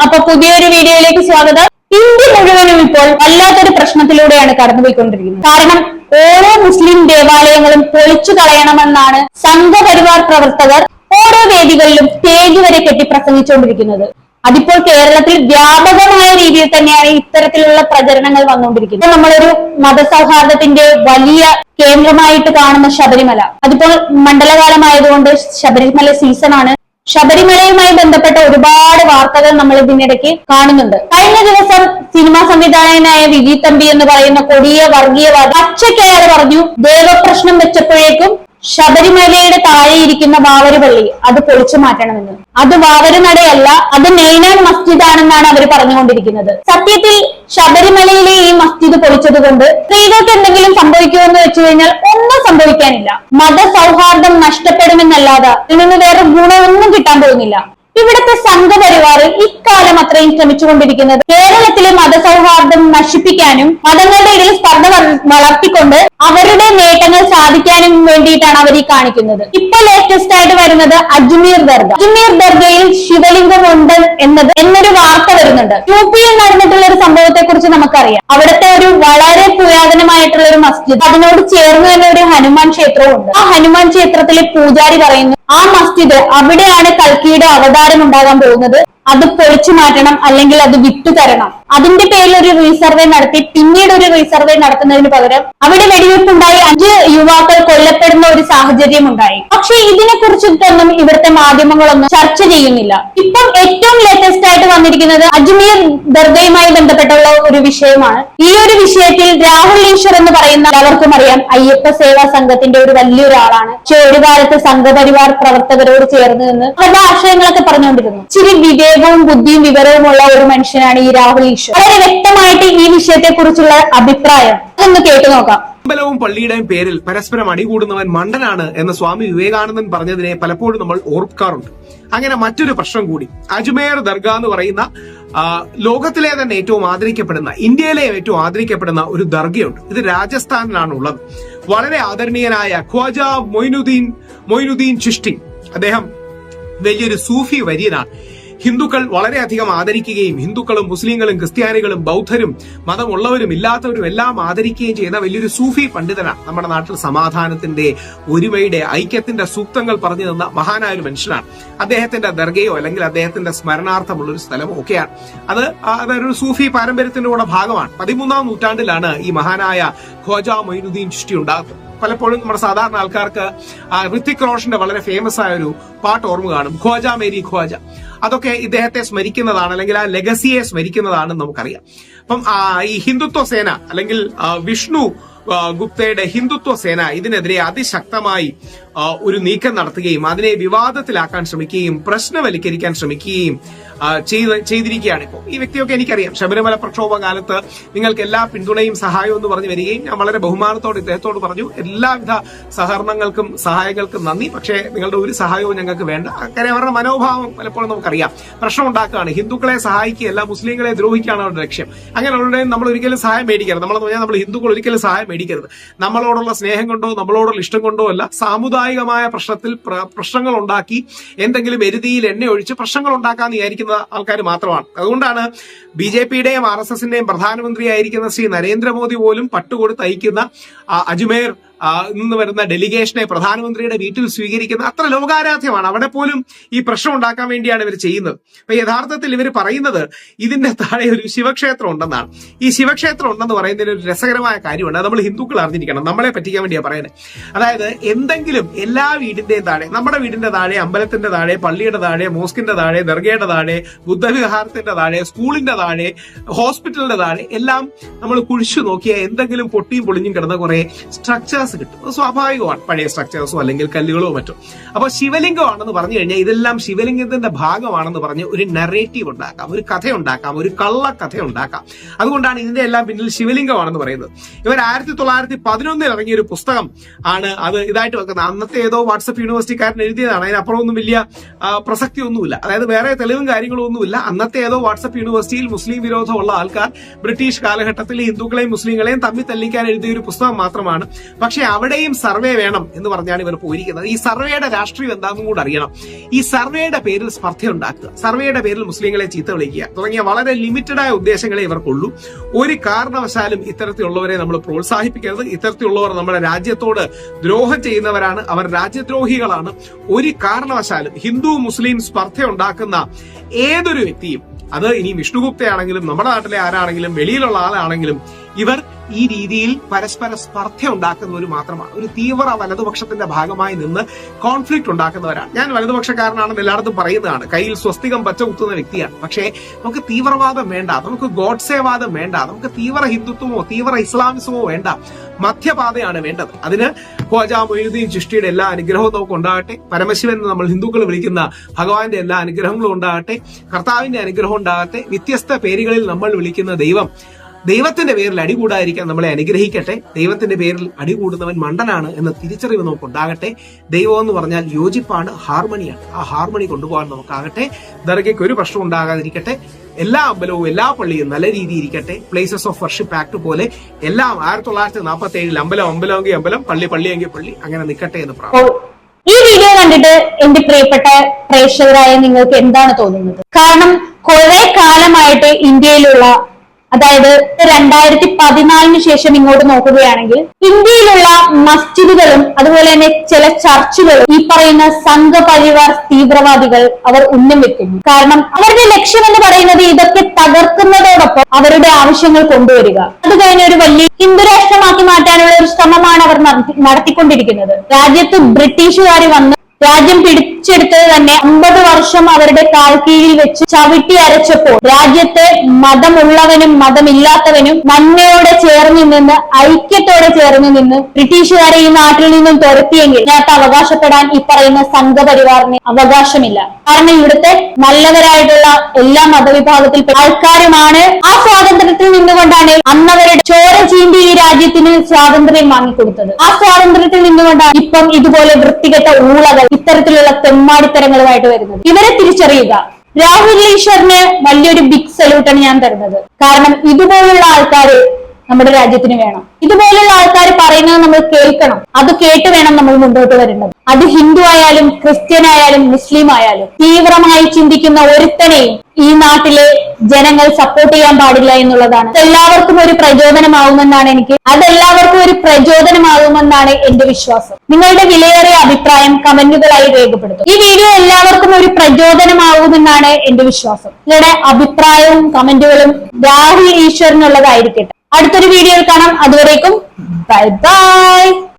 അപ്പൊ പുതിയൊരു വീഡിയോയിലേക്ക് സ്വാഗതം. ഇന്ത്യ മുഴുവനും ഇപ്പോൾ വല്ലാത്തൊരു പ്രശ്നത്തിലൂടെയാണ് കടന്നുപോയിക്കൊണ്ടിരിക്കുന്നത്. കാരണം ഓരോ മുസ്ലിം ദേവാലയങ്ങളും പൊളിച്ചു കളയണമെന്നാണ് സംഘപരിവാർ പ്രവർത്തകർ ഓരോ വേദികളിലും സ്റ്റേജ് വരെ കെട്ടി പ്രസംഗിച്ചുകൊണ്ടിരിക്കുന്നത്. അതിപ്പോൾ കേരളത്തിൽ വ്യാപകമായ രീതിയിൽ തന്നെയാണ് ഇത്തരത്തിലുള്ള പ്രചരണങ്ങൾ വന്നുകൊണ്ടിരിക്കുന്നത്. നമ്മളൊരു മതസൗഹാർദ്ദത്തിന്റെ വലിയ കേന്ദ്രമായിട്ട് കാണുന്ന ശബരിമല, അതിപ്പോൾ മണ്ഡലകാലമായതുകൊണ്ട് ശബരിമല സീസണാണ്. ശബരിമലയുമായി ബന്ധപ്പെട്ട ഒരുപാട് വാർത്തകൾ നമ്മൾ ഇതിനിടയ്ക്ക് കാണുന്നുണ്ട്. കഴിഞ്ഞ ദിവസം സിനിമാ സംവിധായകനായ വിജി തമ്പി എന്ന് പറയുന്ന കൊടിയ വർഗീയവാദി പച്ചക്കയറ് പറഞ്ഞു, ദേവപ്രശ്നം വെച്ചപ്പോഴേക്കും ശബരിമലയുടെ താഴെയിരിക്കുന്ന വാവരുപള്ളി അത് പൊളിച്ചു മാറ്റണമെന്ന്. അത് വാവരുനടയല്ല, അത് മെയിനാണ് മസ്ജിദ് ആണെന്നാണ് അവർ പറഞ്ഞുകൊണ്ടിരിക്കുന്നത്. സത്യത്തിൽ ശബരിമലയിലെ ഈ മസ്ജിദ് പൊളിച്ചത് കൊണ്ട് സ്ത്രീകൾക്ക് എന്തെങ്കിലും സംഭവിക്കുമെന്ന് വെച്ചു കഴിഞ്ഞാൽ ഒന്നും സംഭവിക്കാനില്ല. മതസൗഹാർദ്ദം നഷ്ടപ്പെടുമെന്നല്ലാതെ ഇതിൽ നിന്ന് വേറെ ഗുണമൊന്നും കിട്ടാൻ പോകുന്നില്ല. ഇവിടുത്തെ സംഘപരിവാർ ഇക്കാലം അത്രയും ശ്രമിച്ചുകൊണ്ടിരിക്കുന്നത് കേരളത്തിലെ മതസൗഹാർദ്ദം നശിപ്പിക്കാനും മതങ്ങളുടെ ഇടയിൽ സ്പർദ്ധ വളർത്തിക്കൊണ്ട് അവരുടെ നേട്ടങ്ങൾ സാധിക്കാനും വേണ്ടിയിട്ടാണ് അവർ ഈ കാണിക്കുന്നത്. ഇപ്പൊ ലേറ്റസ്റ്റ് ആയിട്ട് വരുന്നത് അജ്മീർ ദർഗ. അജ്മീർ ദർഗയിൽ ശിവലിംഗം ഉണ്ട് എന്നൊരു വാർത്ത വരുന്നുണ്ട്. യുപിയിൽ നടന്നിട്ടുള്ള ഒരു സംഭവത്തെ കുറിച്ച് നമുക്കറിയാം. അവിടുത്തെ ഒരു വളരെ പുരാതനമായിട്ടുള്ള ഒരു മസ്ജിദ്, അതിനോട് ചേർന്ന് തന്നെ ഒരു ഹനുമാൻ ക്ഷേത്രവും ഉണ്ട്. ആ ഹനുമാൻ ക്ഷേത്രത്തിലെ പൂജാരി പറയുന്നു, ആ മസ്ജിദ് അവിടെയാണ് കൽക്കിയുടെ അവതാരം ഉണ്ടാകാൻ പോകുന്നത്, അത് പൊളിച്ചു മാറ്റണം, അല്ലെങ്കിൽ അത് വിട്ടുതരണം. അതിന്റെ പേരിൽ ഒരു റീസർവേ നടത്തി പിന്നീട് ഒരു റീസർവേ നടത്തുന്നതിന് പകരം അവിടെ വെടിവെപ്പുണ്ടായി 5 യുവാക്കൾ കൊല്ലപ്പെടുന്ന ഒരു സാഹചര്യം ഉണ്ടായി. പക്ഷെ ഇതിനെ കുറിച്ചിട്ടൊന്നും ഇവിടുത്തെ മാധ്യമങ്ങളൊന്നും ചർച്ച ചെയ്യുന്നില്ല. ഇപ്പം ഏറ്റവും ലേറ്റസ്റ്റ് ആയിട്ട് വന്നിരിക്കുന്നത് അജ്മീർ ദർഗയുമായി ബന്ധപ്പെട്ടുള്ള ഒരു വിഷയമാണ്. ഈ ഒരു വിഷയത്തിൽ രാഹുൽ ഈശ്വർ എന്ന് പറയുന്ന എല്ലാവർക്കും അറിയാം, അയ്യപ്പ സേവാ സംഘത്തിന്റെ ഒരു വലിയൊരാളാണ്. പക്ഷെ ഒരു കാലത്ത് സംഘപരിവാർ പ്രവർത്തകരോട് ചേർന്ന് നിന്ന് അവരുടെ ആശയങ്ങളൊക്കെ പറഞ്ഞുകൊണ്ടിരുന്നു. ഇച്ചിരി വിവേകവും ബുദ്ധിയും വിവരവുമുള്ള ഒരു മനുഷ്യനാണ് ഈ രാഹുൽ ഈശ്വർ. വളരെ വ്യക്തമായിട്ട് ഈ വിഷയത്തെ കുറിച്ചുള്ള അഭിപ്രായം ഒന്ന് കേട്ടു നോക്കാം. അമ്പലവും പള്ളിയുടെയും പേരിൽ പരസ്പരം അടികൂടുന്നവൻ മണ്ടനാണ് എന്ന് സ്വാമി വിവേകാനന്ദൻ പറഞ്ഞതിനെ പലപ്പോഴും നമ്മൾ ഓർക്കാറുണ്ട്. അങ്ങനെ മറ്റൊരു പ്രശ്നം കൂടി, അജ്മേർ ദർഗ എന്ന് പറയുന്ന ലോകത്തിലെ തന്നെ ഏറ്റവും ആദരിക്കപ്പെടുന്ന, ഇന്ത്യയിലെ ഏറ്റവും ആദരിക്കപ്പെടുന്ന ഒരു ദർഗയുണ്ട്. ഇത് രാജസ്ഥാനിലാണ് ഉള്ളത്. വളരെ ആദരണീയനായ ഖ്വാജ മൊയിനുദ്ദീൻ ചിഷ്ടി, അദ്ദേഹം വലിയൊരു സൂഫി വര്യനാണ്. ഹിന്ദുക്കൾ വളരെയധികം ആദരിക്കുകയും ഹിന്ദുക്കളും മുസ്ലിങ്ങളും ക്രിസ്ത്യാനികളും ബൗദ്ധരും മതമുള്ളവരും ഇല്ലാത്തവരും എല്ലാം ആദരിക്കുകയും ചെയ്യുന്ന വലിയൊരു സൂഫി പണ്ഡിതനാണ്. നമ്മുടെ നാട്ടിൽ സമാധാനത്തിന്റെ, ഒരുമയുടെ, ഐക്യത്തിന്റെ സൂക്തങ്ങൾ പറഞ്ഞു തന്ന മഹാനായ ഒരു മനുഷ്യനാണ്. അദ്ദേഹത്തിന്റെ ദർഗയോ അല്ലെങ്കിൽ അദ്ദേഹത്തിന്റെ സ്മരണാർത്ഥമുള്ള ഒരു സ്ഥലമോ ഒക്കെയാണ്. അതൊരു സൂഫി പാരമ്പര്യത്തിന്റെ കൂടെ ഭാഗമാണ്. 13ാം നൂറ്റാണ്ടിലാണ് ഈ മഹാനായ ഖ്വാജ മൊയിനുദ്ദീൻ ചിഷ്ടി ഉണ്ടാകുന്നത്. പലപ്പോഴും നമ്മുടെ സാധാരണ ആൾക്കാർക്ക് ഋത്തിക് റോഷന്റെ വളരെ ഫേമസ് ആയ ഒരു പാട്ട് ഓർമ്മ കാണും, ഖ്വാജ മേരി ഖ്വാജ. അതൊക്കെ ഇദ്ദേഹത്തെ സ്മരിക്കുന്നതാണ്, അല്ലെങ്കിൽ ആ ലെഗസിയെ സ്മരിക്കുന്നതാണെന്ന് നമുക്കറിയാം. അപ്പം ഈ ഹിന്ദുത്വ സേന അല്ലെങ്കിൽ വിഷ്ണു ഗുപ്തയുടെ ഹിന്ദുത്വ സേന ഇതിനെതിരെ അതിശക്തമായി ഒരു നീക്കം നടത്തുകയും അതിനെ വിവാദത്തിലാക്കാൻ ശ്രമിക്കുകയും പ്രശ്നവൽക്കരിക്കാൻ ശ്രമിക്കുകയും ചെയ്തിരിക്കുകയാണ്. ഇപ്പോൾ ഈ വ്യക്തിയൊക്കെ എനിക്കറിയാം. ശബരിമല പ്രക്ഷോഭ കാലത്ത് നിങ്ങൾക്ക് എല്ലാ പിന്തുണയും സഹായവും എന്ന് പറഞ്ഞു വരികയും ഞാൻ വളരെ ബഹുമാനത്തോടെ ഇദ്ദേഹത്തോട് പറഞ്ഞു, എല്ലാവിധ സഹകരണങ്ങൾക്കും സഹായങ്ങൾക്കും നന്ദി, പക്ഷേ നിങ്ങളുടെ ഒരു സഹായവും ഞങ്ങൾക്ക് വേണ്ട. കാര്യം അവരുടെ മനോഭാവം പലപ്പോഴും നമുക്കറിയാം. പ്രശ്നം ഉണ്ടാക്കുകയാണ്, ഹിന്ദുക്കളെ സഹായിക്കുകയല്ല മുസ്ലിങ്ങളെ ദ്രോഹിക്കുകയാണ് അവരുടെ ലക്ഷ്യം. അങ്ങനെയുള്ള നമ്മൾ ഒരിക്കലും സഹായം മേടിക്കരുത്. നമ്മളെന്ന് പറഞ്ഞാൽ നമ്മൾ ഹിന്ദുക്കൾ ഒരിക്കലും സഹായം മേടിക്കരുത്. നമ്മളോടുള്ള സ്നേഹം കൊണ്ടോ നമ്മളോടുള്ള ഇഷ്ടം കൊണ്ടോ അല്ല, സാമുദായികമായ പ്രശ്നത്തിൽ പ്രശ്നങ്ങൾ ഉണ്ടാക്കി എന്തെങ്കിലും എരുതിയിൽ എണ്ണ ഒഴിച്ച് പ്രശ്നങ്ങൾ ഉണ്ടാക്കാന്ന് വിചാരിക്കുന്ന ആൾക്കാർ മാത്രമാണ്. അതുകൊണ്ടാണ് ബിജെപിയുടെയും RSSന്റെയും പ്രധാനമന്ത്രിയായിരിക്കുന്ന ശ്രീ നരേന്ദ്രമോദി പോലും പട്ടുകൊടുത്ത് അയക്കുന്ന അജ്മേർ നിന്ന് വരുന്ന ഡെലിഗേഷനെ പ്രധാനമന്ത്രിയുടെ വീട്ടിൽ സ്വീകരിക്കുന്ന അത്ര ലോകാരാധ്യമാണ്. അവിടെ പോലും ഈ പ്രശ്നം ഉണ്ടാക്കാൻ വേണ്ടിയാണ് ഇവർ ചെയ്യുന്നത്. അപ്പൊ യഥാർത്ഥത്തിൽ ഇവർ പറയുന്നത് ഇതിന്റെ താഴെ ഒരു ശിവക്ഷേത്രം ഉണ്ടെന്നാണ്. ഈ ശിവക്ഷേത്രം ഉണ്ടെന്ന് പറയുന്നതിന് ഒരു രസകരമായ കാര്യമുണ്ട്. നമ്മൾ ഹിന്ദുക്കൾ അറിഞ്ഞിരിക്കണം, നമ്മളെ പറ്റിക്കാൻ വേണ്ടിയാണ് പറയുന്നത്. അതായത് എന്തെങ്കിലും എല്ലാ വീടിന്റെയും താഴെ, നമ്മുടെ വീടിന്റെ താഴെ, അമ്പലത്തിന്റെ താഴെ, പള്ളിയുടെ താഴെ, മോസ്കിന്റെ താഴെ, ദർഗയുടെ താഴെ, ബുദ്ധവിഹാരത്തിന്റെ താഴെ, സ്കൂളിന്റെ താഴെ, ഹോസ്പിറ്റലിന്റെ താഴെ എല്ലാം നമ്മൾ കുഴിച്ചു നോക്കിയാൽ എന്തെങ്കിലും പൊട്ടിയും പൊളിഞ്ഞും കിടന്ന കുറെ സ്ട്രക്ചേഴ്സ് കിട്ടും. അത് സ്വാഭാവികമാണ്, പഴയ സ്ട്രക്ചേഴ്സോ അല്ലെങ്കിൽ കല്ലുകളോ മറ്റോ. അപ്പൊ ശിവലിംഗമാണെന്ന് പറഞ്ഞു കഴിഞ്ഞാൽ ഇതെല്ലാം ശിവലിംഗത്തിന്റെ ഭാഗമാണെന്ന് പറഞ്ഞ് ഒരു നറേറ്റീവ് ഉണ്ടാക്കാം, ഒരു കഥ ഉണ്ടാക്കാം, ഒരു കള്ളക്കഥ ഉണ്ടാക്കാം. അതുകൊണ്ടാണ് ഇതിന്റെ എല്ലാം പിന്നിൽ ശിവലിംഗമാണെന്ന് പറയുന്നത്. ഇവർ 1911 ഇറങ്ങിയ ഒരു പുസ്തകം ആണ് അത് ഇതായിട്ട് വെക്കുന്നത്. അന്നത്തെ ഏതോ വാട്സപ്പ് യൂണിവേഴ്സിറ്റിക്കാരൻ എഴുതിയതാണ്. അതിനപ്പുറമൊന്നും വലിയ പ്രസക്തി ഒന്നുമില്ല. അതായത് വേറെ തെളിവും കാര്യങ്ങളും ഒന്നുമില്ല. അന്നത്തെ ഏതോ വാട്സപ്പ് യൂണിവേഴ്സിറ്റിയിൽ മുസ്ലിം വിരോധമുള്ള ആൾക്കാർ ബ്രിട്ടീഷ് കാലഘട്ടത്തിൽ ഹിന്ദുക്കളെയും മുസ്ലിങ്ങളെയും തമ്മിൽ തല്ലിക്കാൻ എഴുതിയ ഒരു പുസ്തകം മാത്രമാണ്. പക്ഷെ പക്ഷെ അവിടെയും സർവേ വേണം എന്ന് പറഞ്ഞാണ് ഇവർ പോയിരിക്കുന്നത്. ഈ സർവേയുടെ രാഷ്ട്രീയം എന്താണെന്നും കൂടെ അറിയണം. ഈ സർവേയുടെ പേരിൽ സ്പർദ്ധ ഉണ്ടാക്കുക, സർവേയുടെ പേരിൽ മുസ്ലിങ്ങളെ ചീത്ത വിളിക്കുക തുടങ്ങിയ വളരെ ലിമിറ്റഡായ ഉദ്ദേശങ്ങളെ ഇവർക്കുള്ളൂ. ഒരു കാരണവശാലും ഇത്തരത്തിലുള്ളവരെ നമ്മൾ പ്രോത്സാഹിപ്പിക്കരുത്. ഇത്തരത്തിലുള്ളവർ നമ്മുടെ രാജ്യത്തോട് ദ്രോഹം ചെയ്യുന്നവരാണ്, അവർ രാജ്യദ്രോഹികളാണ്. ഒരു കാരണവശാലും ഹിന്ദു മുസ്ലിം സ്പർദ്ധ ഉണ്ടാക്കുന്ന ഏതൊരു വ്യക്തിയും, അത് ഇനി വിഷ്ണുഗുപ്തയാണെങ്കിലും നമ്മുടെ നാട്ടിലെ ആരാണെങ്കിലും വെളിയിലുള്ള ആളാണെങ്കിലും, ഇവർ ഈ രീതിയിൽ പരസ്പര സ്പർദ്ധ ഉണ്ടാക്കുന്നവർ മാത്രമാണ്. ഒരു തീവ്ര വലതുപക്ഷത്തിന്റെ ഭാഗമായി നിന്ന് കോൺഫ്ലിക്ട് ഉണ്ടാക്കുന്നവരാണ്. ഞാൻ വലതുപക്ഷക്കാരനാണെന്ന് എല്ലായിടത്തും പറയുന്നതാണ്, കയ്യിൽ സ്വസ്തികം പച്ച കുത്തുന്ന വ്യക്തിയാണ്. പക്ഷേ നമുക്ക് തീവ്രവാദം വേണ്ട, നമുക്ക് ഗോഡ്സേവാദം വേണ്ട, നമുക്ക് തീവ്ര ഹിന്ദുത്വമോ തീവ്ര ഇസ്ലാമിസമോ വേണ്ട, മധ്യപാതയാണ് വേണ്ടത്. അതിന് ഖ്വാജാ മൊയ്നുദ്ദീൻ ചിഷ്ടിയുടെ എല്ലാ അനുഗ്രഹവും നമുക്ക് ഉണ്ടാകട്ടെ. പരമശിവൻ എന്ന് നമ്മൾ ഹിന്ദുക്കൾ വിളിക്കുന്ന ഭഗവാന്റെ എല്ലാ അനുഗ്രഹങ്ങളും ഉണ്ടാകട്ടെ. കർത്താവിന്റെ അനുഗ്രഹം ഉണ്ടാകട്ടെ. വ്യത്യസ്ത പേരുകളിൽ നമ്മൾ വിളിക്കുന്ന ദൈവത്തിന്റെ പേരിൽ അടികൂടാതിരിക്കാൻ നമ്മളെ അനുഗ്രഹിക്കട്ടെ. ദൈവത്തിന്റെ പേരിൽ അടികൂടുന്നവൻ മണ്ടനാണ് എന്ന തിരിച്ചറിവ് നമുക്ക് ഉണ്ടാകട്ടെ. ദൈവം എന്ന് പറഞ്ഞാൽ യോജിപ്പാണ്, ഹാർമണിയാണ്. ആ ഹാർമണി കൊണ്ടുപോകാൻ നമുക്കാകട്ടെ. ദർഗയ്ക്ക് ഒരു പ്രശ്നം ഉണ്ടാകാതിരിക്കട്ടെ. എല്ലാ അമ്പലവും എല്ലാ പള്ളിയും നല്ല രീതിയിൽ ഇരിക്കട്ടെ. പ്ലേസസ് ഓഫ് വർഷിപ്പ് ആക്ട് പോലെ എല്ലാം 1947 അമ്പലമെങ്കിൽ അമ്പലം, പള്ളിയെങ്കിൽ പള്ളി, അങ്ങനെ നിൽക്കട്ടെ എന്ന് പ്രാർത്ഥിക്കുന്നു. ഈ വീഡിയോ കണ്ടിട്ട് എന്റെ പ്രിയപ്പെട്ട പ്രേക്ഷകരായ നിങ്ങൾക്ക് എന്താണ് തോന്നുന്നത്? കാരണം കുറെ കാലമായിട്ട് ഇന്ത്യയിലുള്ള, അതായത് 2014 ശേഷം ഇങ്ങോട്ട് നോക്കുകയാണെങ്കിൽ ഇന്ത്യയിലുള്ള മസ്ജിദുകളും അതുപോലെ തന്നെ ചില ചർച്ചുകളും ഈ പറയുന്ന സംഘപരിവാർ തീവ്രവാദികൾ അവർ ഉന്നം വെക്കുന്നു. കാരണം അവരുടെ ലക്ഷ്യം എന്ന് പറയുന്നത് ഇതൊക്കെ തകർക്കുന്നതോടൊപ്പം അവരുടെ ആവശ്യങ്ങൾ കൊണ്ടുവരിക, അത് കഴിഞ്ഞ ഒരു വലിയ ഹിന്ദു രാഷ്ട്രമാക്കി മാറ്റാനുള്ള ഒരു ശ്രമമാണ് അവർ നടത്തിക്കൊണ്ടിരിക്കുന്നത്. രാജ്യത്ത് ബ്രിട്ടീഷുകാർ വന്ന് രാജ്യം പിടിച്ചെടുത്തത് തന്നെ 50 വർഷം അവരുടെ കാൽ കീഴിൽ വെച്ച് ചവിട്ടി അരച്ചപ്പോൾ രാജ്യത്തെ മതമുള്ളവനും മതമില്ലാത്തവനും നന്മയോടെ ചേർന്ന് നിന്ന്, ഐക്യത്തോടെ ചേർന്ന് നിന്ന് ബ്രിട്ടീഷുകാരെ ഈ നാട്ടിൽ നിന്നും തുരത്തിയെങ്കിൽ ഇതിനകത്ത് അവകാശപ്പെടാൻ ഈ പറയുന്ന സംഘപരിവാറിന് അവകാശമില്ല. കാരണം ഇവിടുത്തെ നല്ലവരായിട്ടുള്ള എല്ലാ മതവിഭാഗത്തിൽ ആൾക്കാരുമാണ് ആ സ്വാതന്ത്ര്യത്തിൽ നിന്നുകൊണ്ടാണ് അന്നവരുടെ ചോര ചീന്തി ഈ രാജ്യത്തിന് സ്വാതന്ത്ര്യം വാങ്ങിക്കൊടുത്തത്. ആ സ്വാതന്ത്ര്യത്തിൽ നിന്നുകൊണ്ടാണ് ഇപ്പം ഇതുപോലെ വൃത്തികെട്ട ഊളകൾ ഇത്തരത്തിലുള്ള തെമ്മാടിത്തരങ്ങളുമായിട്ട് വരുന്നത്. ഇവരെ തിരിച്ചറിയുക. രാഹുൽ ഈശ്വറിന് വലിയൊരു ബിഗ് സല്യൂട്ടാണ് ഞാൻ തരുന്നത്. കാരണം ഇതുപോലുള്ള ആൾക്കാര് നമ്മുടെ രാജ്യത്തിന് വേണം. ഇതുപോലുള്ള ആൾക്കാർ പറയുന്നത് നമ്മൾ കേൾക്കണം. അത് കേട്ട് വേണം നമ്മൾ മുന്നോട്ട് വരേണ്ടത്. അത് ഹിന്ദു ആയാലും ക്രിസ്ത്യൻ ആയാലും മുസ്ലിം ആയാലും തീവ്രമായി ചിന്തിക്കുന്ന ഒരുത്തനെയും ഈ നാട്ടിലെ ജനങ്ങൾ സപ്പോർട്ട് ചെയ്യാൻ പാടില്ല എന്നുള്ളതാണ്. അതെല്ലാവർക്കും ഒരു പ്രചോദനമാകുമെന്നാണ് എന്റെ വിശ്വാസം. നിങ്ങളുടെ വിലയേറിയ അഭിപ്രായം കമന്റുകളായി രേഖപ്പെടുത്തും. ഈ വീഡിയോ എല്ലാവർക്കും ഒരു പ്രചോദനമാകുമെന്നാണ് എന്റെ വിശ്വാസം. നിങ്ങളുടെ അഭിപ്രായവും കമന്റുകളും രാഹുൽ ഈശ്വറിനുള്ളതായിരിക്കട്ടെ. അടുത്തൊരു വീഡിയോയിൽ കാണാം. അതുവരേക്കും ബൈ ബൈ.